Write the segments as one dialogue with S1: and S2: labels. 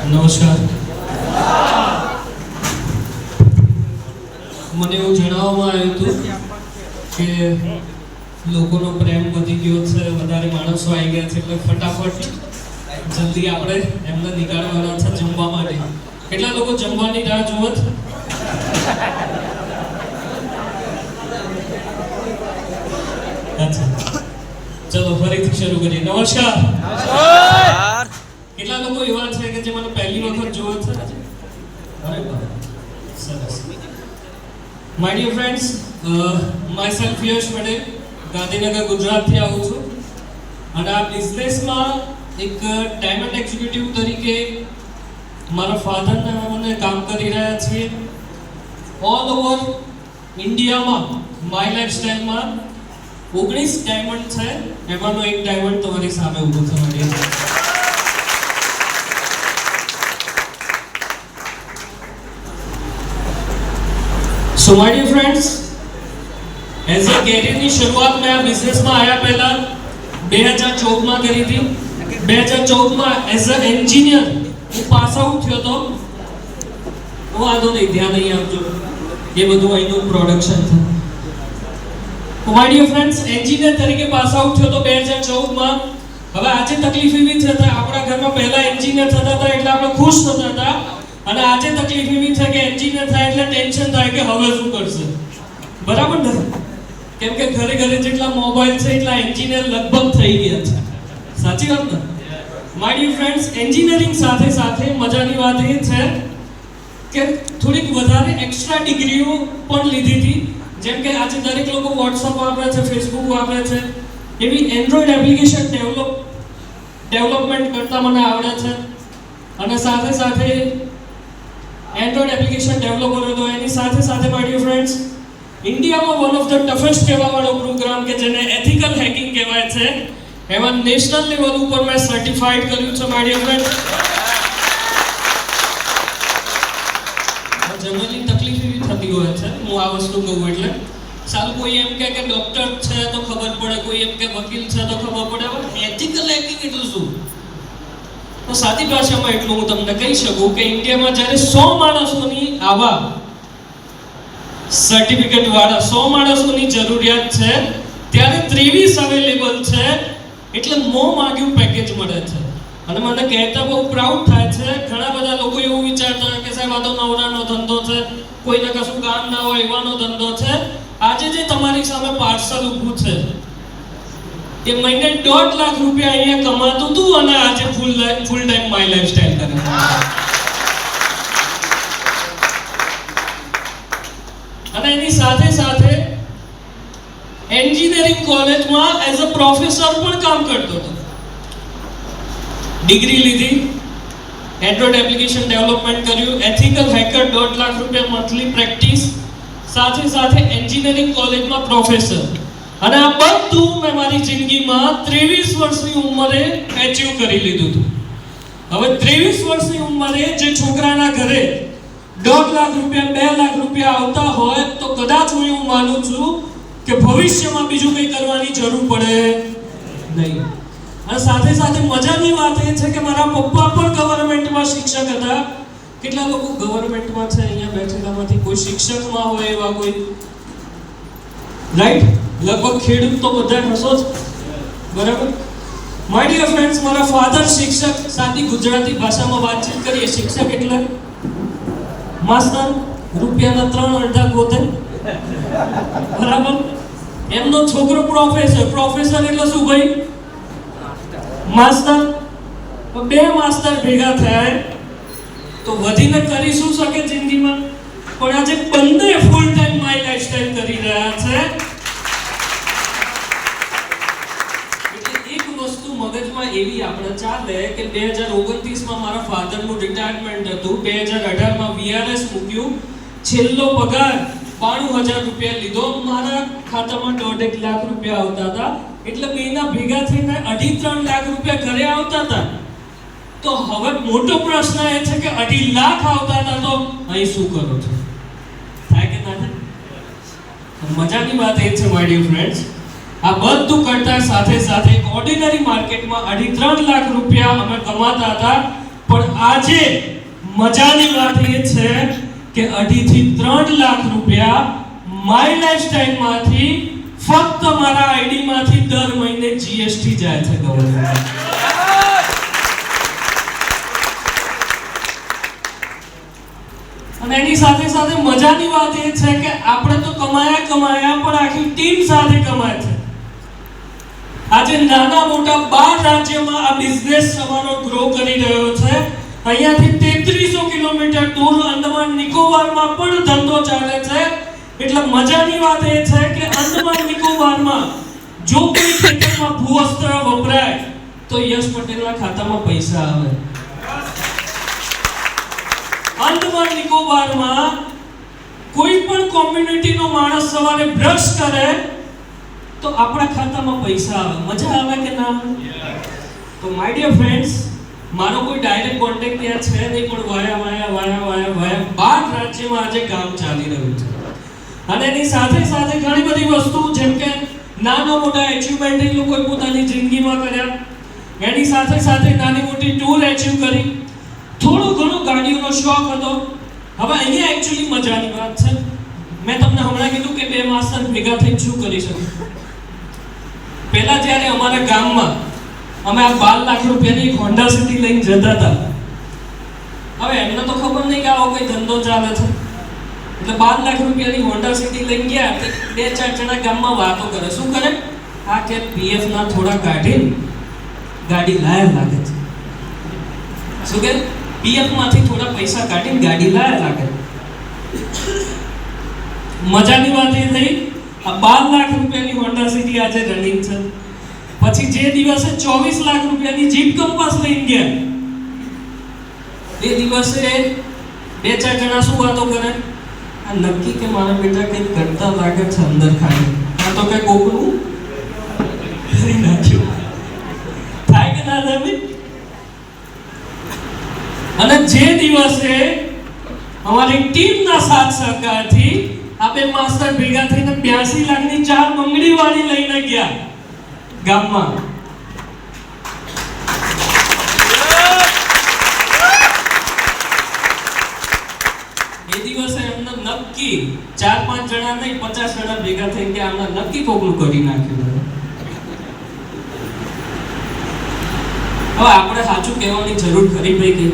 S1: નમસ્કાર. મને એવું જણાવવામાં આવ્યું હતું કે લોકોનો પ્રેમ વધી ગયો છે, વધારે માણસો આવી ગયા છે, એટલે ફટાફટ જલ્દી આપણે એમને નીકાળવાના છે જમવા માટે. કેટલા લોકો જમવાની રાહ જુઓ છો? ચલો ફરીથી શરૂ કરીએ. નમસ્કાર. કેટલા લોકો એવા છે કે જે મને પહેલી વખત જોવે છે? અરે વાહ, સરસ. માય ડિયર ફ્રેન્ડ્સ, માયસેલ્ફ યશ પટેલ, ગાંધીનગર ગુજરાતથી આવું છું અને આ બિઝનેસમાં એક ડાયમંડ એક્ઝિક્યુટિવ તરીકે મારા ફાધરને મને કામ કરી રહ્યા છીએ. ઓલ ઓવર ઇન્ડિયામાં માય લાઈફસ્ટાઈલમાં 19 ડાયમંડ છે, એમાંનો એક ડાયમંડ તમારી સામે ઊભો છે. So my dear friends, as a career ની શરૂઆત મેં આ બિઝનેસમાં આવ્યા પહેલા 2014 માં કરી હતી. 2014 માં એઝ અ એન્જિનિયર હું પાસ આઉટ થયો હતો. વાંધો નહીં, ધ્યાન નહીં આપજો, એ બધું અહીંનું પ્રોડક્શન છે. માય ડિયર ફ્રેન્ડ્સ, એન્જિનિયર તરીકે પાસ આઉટ થયો તો 2014 માં. હવે આજે તકલીફ એવી છે કે આપણા ઘરમાં પહેલા એન્જિનિયર થતા હતા એટલે આપણે ખુશ થતા હતા, અને આજે તકલીફ એવી છે કે એન્જિનિયર થાય એટલે ટેન્શન થાય કે હવે શું કરશે. બરાબર ને? કેમ કે ઘરે ઘરે જેટલા મોબાઈલ છે એટલા એન્જિનિયર લગભગ થઈ ગયા છે. સાચી વાત ને? માય ડિયર ફ્રેન્ડ્સ, એન્જિનિયરિંગ સાથે સાથે મજાની વાત એ છે કે થોડીક વધારે એક્સ્ટ્રા ડિગ્રીઓ પણ લીધી હતી. જેમ કે આજે દરેક લોકો WhatsApp વાપરે છે, Facebook વાપરે છે, એવી એન્ડ્રોઇડ એપ્લિકેશન ડેવલપમેન્ટ કરતા મને આવડે છે. અને સાથે સાથે એન્ડ્રોઇડ એપ્લિકેશન ડેવલપર હતો, એની સાથે સાથે માય ડિયર ફ્રેન્ડ્સ, ઇન્ડિયામાં વન ઓફ ધ ટફેસ્ટ કહેવાવાળો પ્રોગ્રામ કે જેને એથિકલ હેકિંગ કહેવાય છે, એમાં નેશનલ લેવલ ઉપર મેં સર્ટિફાઈડ કર્યું છે. માય ડિયર ફ્રેન્ડ્સ, જનરલી તકલીફ એવી થતી હોય છે, હું આ વસ્તુ કહું એટલે સારું, કોઈ એમ કે ડોક્ટર છે તો ખબર પડે, કોઈ એમ કે વકીલ છે તો ખબર પડે, હવે એથિકલ હેકિંગ એટલે શું? તો સાદી ભાષામાં એટલું હું તમને કહી શકું કે ઇન્ડિયામાં જ્યારે 100 માણસોની આવા સર્ટિફિકેટ વાળા 100 માણસોની જરૂરિયાત છે, ત્યારે 23 અવેલેબલ છે. એટલે મોં માંગ્યું પેકેજ મળે છે. અને મને કહેતા બહુ પ્રાઉડ થાય છે. ઘણા બધા લોકો એવું વિચારતા હોય કે સાહેબ આ તો નવરાનો ધંધો છે, કોઈને કશું કામ ના હોય એવાનો ધંધો છે. આજે જે તમારી સામે પાર્સલ ઊભું છે એ મહિને 1.5 લાખ રૂપિયા અહીંયા કમાતું હતું અને આજે ફૂલ ટાઈમ માય લાઈફસ્ટાઈલ કરે. અને એની સાથે સાથે એન્જિનિયરિંગ કોલેજમાં એઝ અ પ્રોફેસર પણ કામ કરતો હતો. ડિગ્રી લીધી, એન્ડ્રોઇડ એપ્લિકેશન ડેવલપમેન્ટ કર્યું, એથિકલ હેકર 1.5 લાખ રૂપિયા મંથલી પ્રેક્ટિસ, સાથે સાથે એન્જિનિયરિંગ કોલેજમાં પ્રોફેસર. અને આ બધું મેં મારી જિંદગીમાં 23 વર્ષની ઉંમરે એચીવ કરી લીધું હતું. હવે 23 વર્ષની ઉંમરે જે છોકરાના ઘરે 1.5 લાખ રૂપિયા 2 લાખ રૂપિયા આવતા હોય તો કદાચ હું એવું માનું છું કે ભવિષ્યમાં બીજું કંઈ કરવાની જરૂર પડે નહીં. અને સાથે સાથે મજાની વાત એ છે કે મારા પપ્પા પણ ગવર્મેન્ટમાં શિક્ષક હતા. કેટલા લોકો ગવર્મેન્ટમાં છે અહીંયા બેઠેલામાંથી? કોઈ શિક્ષકમાં હોય એવા કોઈ? રાઈટ? લગભગ ખેડૂત તો બધા હશો જ. બરાબર? માય ડિયર ફ્રેન્ડ્સ, મારા ફાધર શિક્ષક. સાદી ગુજરાતી ભાષામાં વાતચીત કરીએ. શિક્ષક એટલે માસ્ટર, રૂપિયાના 3 અડધા ગોતે. બરાબર? એમનો છોકરો પ્રોફેસર. પ્રોફેસર એટલે શું ભાઈ? માસ્ટર. બે માસ્ટર ભેગા થયા તો વધીને કરી શું શકે જિંદગીમાં? પણ આજે બંને ફૂલ ટાઈમ માય લાઈફસ્ટાઈલ કરી રહ્યા છે. મગજમાં એવી આપણે ચાલે કે 2029 માં મારા ફાધરનું રિટાયરમેન્ટ હતું, 2018 માં VRS મૂક્યું, છેલ્લો પગાર 92000 રૂપિયા લીધો, મારા ખાતામાં 1.5 લાખ રૂપિયા આવતા હતા. એટલે બેના ભેગા થઈને 2.5-3 લાખ રૂપિયા ઘરે આવતા હતા. તો હવે મોટો પ્રશ્ન એ છે કે 2.5 લાખ આવતા હતા તો અહીં શું કરો છો? થાય કે ના થાય? મજાની વાત એ છે માય ડિયર ફ્રેન્ડ્સ, આ બધું કરતા સાથે સાથે ઓર્ડિનરી માર્કેટમાં 2.5-3 લાખ રૂપિયા અમે કમાતા હતા, પણ આજે મજાની વાત એ છે કે 2.5 થી 3 લાખ રૂપિયા માય લાઈફસ્ટાઈલ માંથી ફક્ત મારા આઈડી માંથી દર મહિને જીએસટી જાય છે ગવર્મેન્ટ. અને એની સાથે સાથે મજાની વાત એ છે કે આપણે તો કમાયા પણ આખી ટીમ સાથે કમાય છે. આજે નાના મોટા 12 રાજ્યમાં આ બિઝનેસ અમારો ગ્રો કરી રહ્યો છે. અહીંયાથી 3300 કિલોમીટર દૂર અંદમાન નિકોબારમાં પણ ધંધો ચાલે છે. એટલે મજાની વાત એ છે કે અંદમાન નિકોબારમાં જો કોઈ ખેતરમાં ભૂવસ્ત્ર વપરાય તો યશ પટેલના ખાતામાં પૈસા આવે. અંદમાન નિકોબારમાં કોઈ પણ કોમ્યુનિટીનો માણસ સવારે બ્રશ કરે તો આપણા ખાતામાં પૈસા આવે. મજા આવે કે ના આવે? તો માય ડિયર ફ્રેન્ડ્સ, મારો કોઈ ડાયરેક્ટ કોન્ટેક્ટ ત્યાં છે નહીં, પણ વાયા 12 રાજ્યમાં આજે કામ ચાલી રહ્યું છે. અને એની સાથે સાથે ઘણી બધી વસ્તુ, જેમ કે નાના મોટા એચિવમેન્ટ એ લોકોએ પોતાની જિંદગીમાં કર્યા. એની સાથે સાથે નાની મોટી ટૂર એચિવ કરી. થોડો ઘણો ગાડીઓનો શોખ હતો. હવે અહીંયા એકચ્યુઅલી મજાની વાત છે. મેં તમને હમણાં કીધું કે 2 માસ્ટર ભેગા થઈને શું કરી શકું. પહેલા જ્યારે અમારા ગામમાં અમે આ 12 લાખ રૂપિયાની એક હોન્ડા સિટી લઈને જતા હતા. હવે એમને તો ખબર નહીં કે આવો કોઈ ધંધો ચાલે છે. એટલે 12 લાખ રૂપિયાની હોન્ડા સિટી લઈને ગયા. 2-4 જણા ગામમાં વાતો કરે. શું કરે? આ કે પીએફ ના થોડા કાઢીને ગાડી લાયા લાગે છે. શું કે પીએફ માંથી થોડા પૈસા કાઢીને ગાડી લાયા લાગે. મજાની વાત એ થઈ, આ 12 લાખ રૂપિયાની હોન્ડા સિટી આજે રનિંગ છે. પછી જે દિવસે 24 લાખ રૂપિયાની જીપ કંપાસ લઈને ગયા, એ દિવસે 2-4 જણા શું વાતો કરે? આ નક્કી કે મારા બેટા કંઈક કરતા લાગે છે અંદર ખાલી, આ તો કઈ કોકનું કરી નાખ્યું. થાય કે ના થાય? અને જે દિવસે અમારી ટીમના સાથ સહકારથી આપણે માસ્ટર ભેગા થઈને 82 લાખની 4 બંગડી વાળી લઈને ગયા ગામમાં. એ દિવસે એમને નક્કી 4-5 જણા નહીં 50 જણા ભેગા થઈને કે આમને નક્કી કોકનું કરી નાખ્યું. હવે આપણે સાચું કહેવાની જરૂર ખરી ભાઈ કે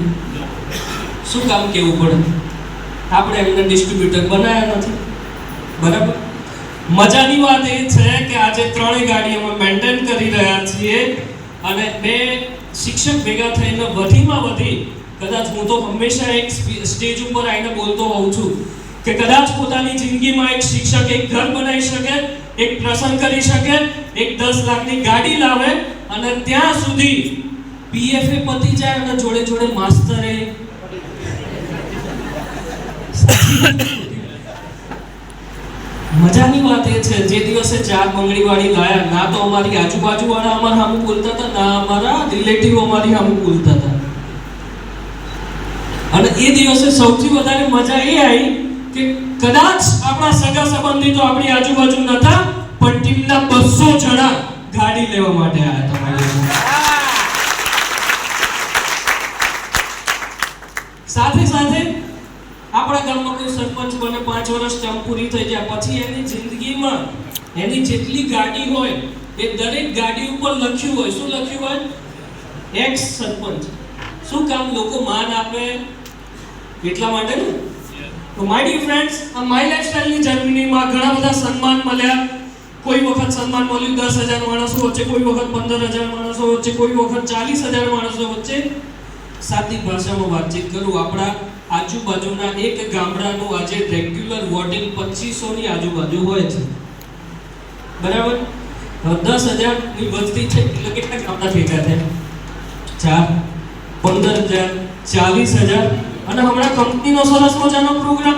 S1: શું કામ કેવું પડે? આપણે એમને ડિસ્ટ્રીબ્યુટર બનાવ્યા નથી, બરાબર? મજાની વાત એ છે કે આજે 3 ગાડી અમે મેન્ટેન કરી રહ્યા છીએ. અને 2 શિક્ષક ભેગા થઈને વધીમાં વધી, કદાચ હું તો હંમેશા એક સ્ટેજ ઉપર આવીને બોલતો હોઉં છું કે કદાચ પોતાની જિંદગીમાં એક શિક્ષક એક ઘર બનાવી શકે, એક પ્રસંગ કરી શકે, એક 10 લાખની ગાડી લાવે, અને ત્યાં સુધી પીએફ એ પતી જાય અને જોડે જોડે માસ્ટરે. મજાની વાત એ છે, જે દિવસે 4 બંગડી વાળી લાયા, ના તો અમારી આજુબાજુ વાળા અમારા સામે બોલતા હતા, ના અમારા રિલેટિવ અમારી સામે બોલતા હતા. અને એ દિવસે સૌથી વધારે મજા એ આવી કે કદાચ આપણા સગા સંબંધી તો આપણી આજુબાજુ નતા, પણ ટીમના 200 જણા ગાડી લેવા માટે આવ્યા તમારી સાથે સાથે. આપણા ગામમાં કોઈ સરપંચ બને, 5 વર્ષ ટર્મ પૂરી થઈ જાય પછી એની જિંદગીમાં એની જેટલી ગાડી હોય એ દરેક ગાડી ઉપર લખ્યું હોય. શું લખ્યું હોય? એક્સ સરપંચ. શું કામ? લોકો માન આપે એટલા માટે ને. તો માય ડિયર ફ્રેન્ડ્સ, આ માય લાઈફસ્ટાઈલની જર્નીમાં ઘણા બધા સન્માન મળ્યા. કોઈ વખત સન્માન મળ્યું 10,000 માણસો વચ્ચે, કોઈ વખત 15,000 માણસો વચ્ચે, કોઈ વખત 40,000 માણસો વચ્ચે. સાદી ભાષામાં વાતચીત કરું, આપણા આજુબાજુના એક ગામડાનું આજે રેગ્યુલર વોટિંગ 2500 ની આજુબાજુ હોય છે, બરાબર? 10,000 ની વસ્તી છે એટલે કેટલા ગામડા ભેગા થયા? 4, 15,000, 40,000. અને હમણાં કંપનીનો સરસ મજાનો પ્રોગ્રામ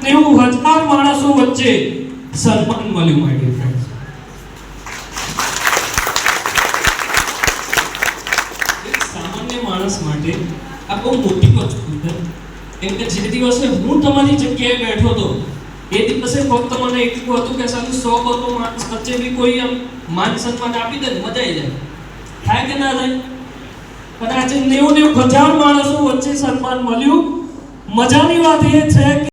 S1: 90,000 માણસો વચ્ચે સન્માન મળ્યું. માય ડિયર ફ્રેન્ડ્સ, એક સામાન્ય માણસ માટે આ બહુ મોટી વસ્તુ છે. કેમ કે જે દિવસે હું તમારી જગ્યાએ બેઠો હતો એ દિવસે ફક્ત મને એટલું હતું કે સાલું 100-200 માણસ વચ્ચે બી કોઈ આમ માન સન્માન આપી દે, મજા આવી જાય. થાય કે ના થાય? અને આજે 90,000 માણસો વચ્ચે સન્માન મળ્યું. મજાની વાત એ છે કે